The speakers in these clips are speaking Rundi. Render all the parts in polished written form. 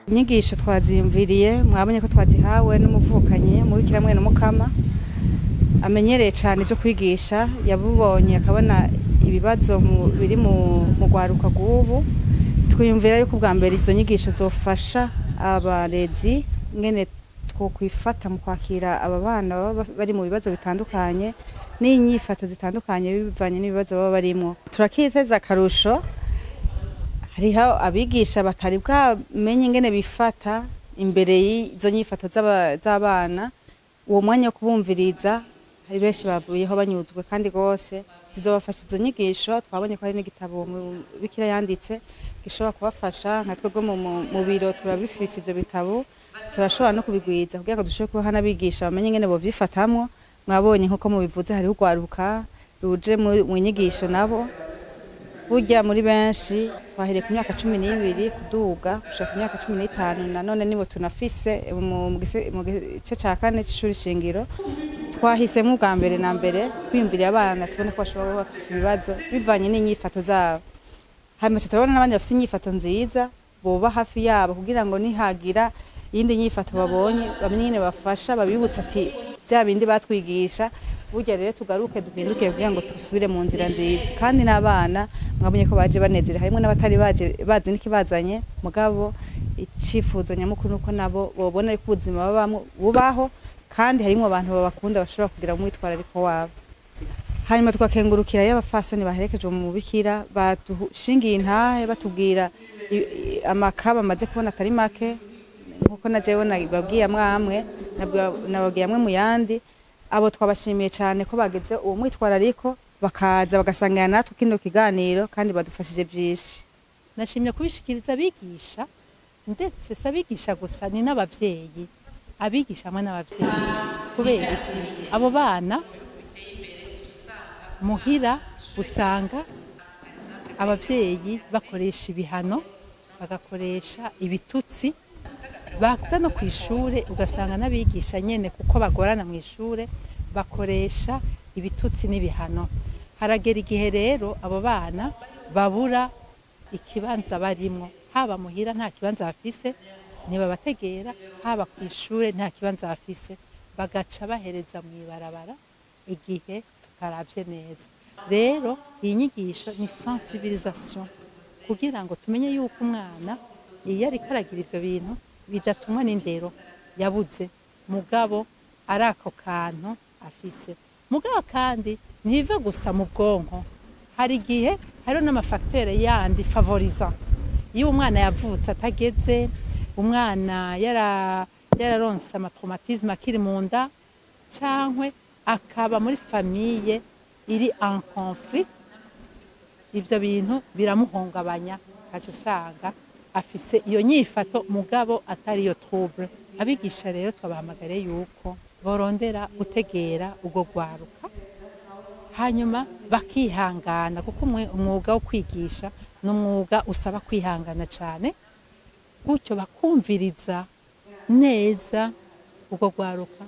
Inyigisho twaziyumviriye mwabonye ko twazihawe n'umuvukanyi mubikira mwe n'umukama amenyereye cyane byo kwigisha yabubonye akabona ibibazo biri mu rwaruka rw'ubu twiyumvira yuko bwa mbere izo nyigisho zofasha abarezi ngene twokwifata mu kwakira aba bana bari mu bibazo bitandukanye n'inyifato zitandukanye bivanye n'ibibazo baba barimo. Turakiteza akarusho hariho abigisha batari bwamenye ingene bifata imbere y'izo nyifato z'abana, uwo mwanya wo kubumviriza hari benshi bavuyeho banyuzwe kandi gose zizobafasha izo nyigisho. Twabonye ko hari n'igitabo bikira yanditse gishobora kubafasha nka twebwe mu biro turabifise ivyo bitabo, turashobora no kubigwiza kugira ngo dushobore kubaha n'abigisha bamenye ingene bovyifatamwo. Mwabonye nkuko mubivuze hariho urwaruka ruje mu nyigisho nabo burya muri benshi twahereye ku myaka 12 kuduga gushaka ku myaka 15 nanone nibo tunafise mu gice ca kane c'ishuri shingiro. Twahisemo ubwa mbere na mbere kwiyumvira abana tubone ko bashobora kuba bafise ibibazo bivanye n'inyifato zabo, hanyuma turabona n'abandi bafise inyifato nziza boba hafi yabo kugira ngo nihagira iyindi nyifato babonye bamenye ingene bafasha babibutsa ati bya bindi batwigisha. Burya rero tugaruke duhinduke kugira ngo tusubire mu nzira nziza. Kandi n'abana mwabonye ko baje banezera, harimo n'abatari bazi n'ikibazanye, mugabo icifuzo nyamukuru nuko nabo bobona ko ubuzima babamo bubaho kandi harimo abantu babakunda bashobora kugira umwitwarariko wabo. Hanyuma twakengurukira y'abafasoni baherekeje mu bikira badushingiye intahe batubwira amakaba amaze kubona atari make nkuko najewe nababwiye amwe nababwiye amwe mu yandi. Abo twabashimiye cyane ko bageze uwo mwitwarariko bakaza bagasangana natwe kino kiganiro kandi badufashije byinshi. Nashimye kubishikiriza abigisha ndetse sabigisha gusa ni n'abavyeyi, abigisha hamwe n'abavyeyi kubera abo bana muhira usanga abavyeyi bakoresha ibihano bagakoresha ibitutsi, baza no kwishure ugasanga n'abigisha nyene kuko bagorana mu ishure bakoresha ibitutsi n'ibihano. Haragera igihe rero abo bana babura ikibanza barimo, haba muhira nta kibanza bafise ntibabategera, haba kwishure nta kibanza bafise, bagaca bahereza mu ibarabara igihe tutaravye neza. Rero iyi nyigisho ni sensibilisation kugira ngo tumenye yuko umwana iyo ariko aragira ivyo bintu bidatumwa n'indero yabuze, mugabo ari ako kantu afise. Mugabo kandi ntibiva gusa mu bwonko, hari igihe hariho n'amafacteur yandi favorisant. Iyo umwana yavutse atageze, umwana yararonse amatraumatisme akiri mu nda, cankwe akaba muri famille iri en conflit, ivyo bintu biramuhungabanya kaje usanga afise iyo nyifato mugabo atari yo trouble. Abigisha rero twabahamagare yuko borondera gutegera ubwo rwaruka hanyuma bakihangana, kuko umwuga wo kwigisha n'umwuga usaba kwihangana cyane, gutyo bakumviriza neza ubwo rwaruka.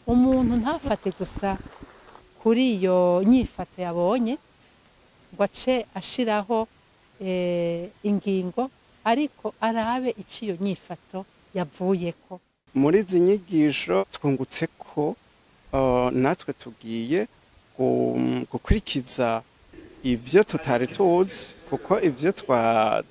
Umuntu ntafate gusa kuri iyo nyifato yabonye ngo ace ashiraho ingingo, ariko arabe iciyo nyifato yavuyeko. Muri izi nyigisho twungutse ko natwe tugiye gukurikiza ivyo tutari tuzi, kuko ivyo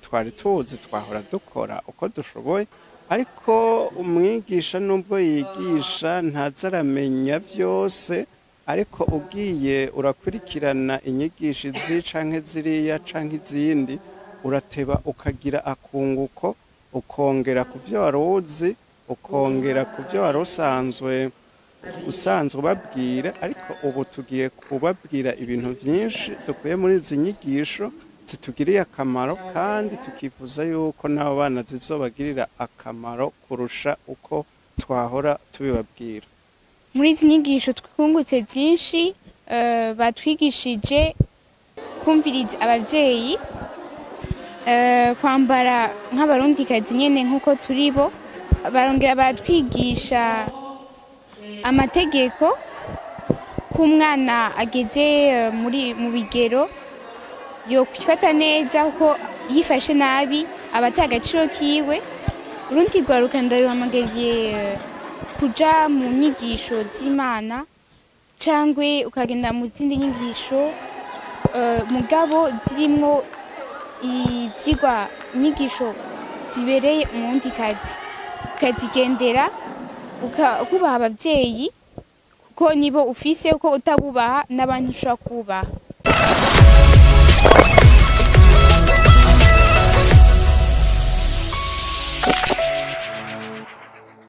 twari tuzi twahora dukora uko dushoboye, ariko umwigisha nubwo yigisha ntaza aramenya vyose, ariko ugiye urakurikirana inyigisho izi canke ziriya canke izindi urateba ukagira akunguko, ukongera ku vyo wari uzi, ukongera ku vyo wari usanzwe ubabwira. Ariko ubu tugiye kubabwira ibintu vyinshi dukuye muri izi nyigisho zitugiriye akamaro, kandi tukifuza yuko n'abo bana zizobagirira akamaro kurusha uko twahora tubibabwira. Muri izi nyigisho twungutse byinshi, batwigishije kumviriza abavyeyi, kwambara nk'abarundikazi nyene nkuko turibo, barongera batwigisha amategeko k'umwana ageze mu bigero yo kwifata neza, kuko yifashe nabi aba ata agaciro kiwe. urundi rwaruka ndaruhamagariye kuja mu nyigisho z'Imana cangwe ukagenda mu zindi nyigisho mugabo zirimwo ivyigwa inyigisho zibereye umurundikazi ukazigendera ukubaha abavyeyi kuko nibo ufise uko utabubaha n'abandi ushobora kubaha.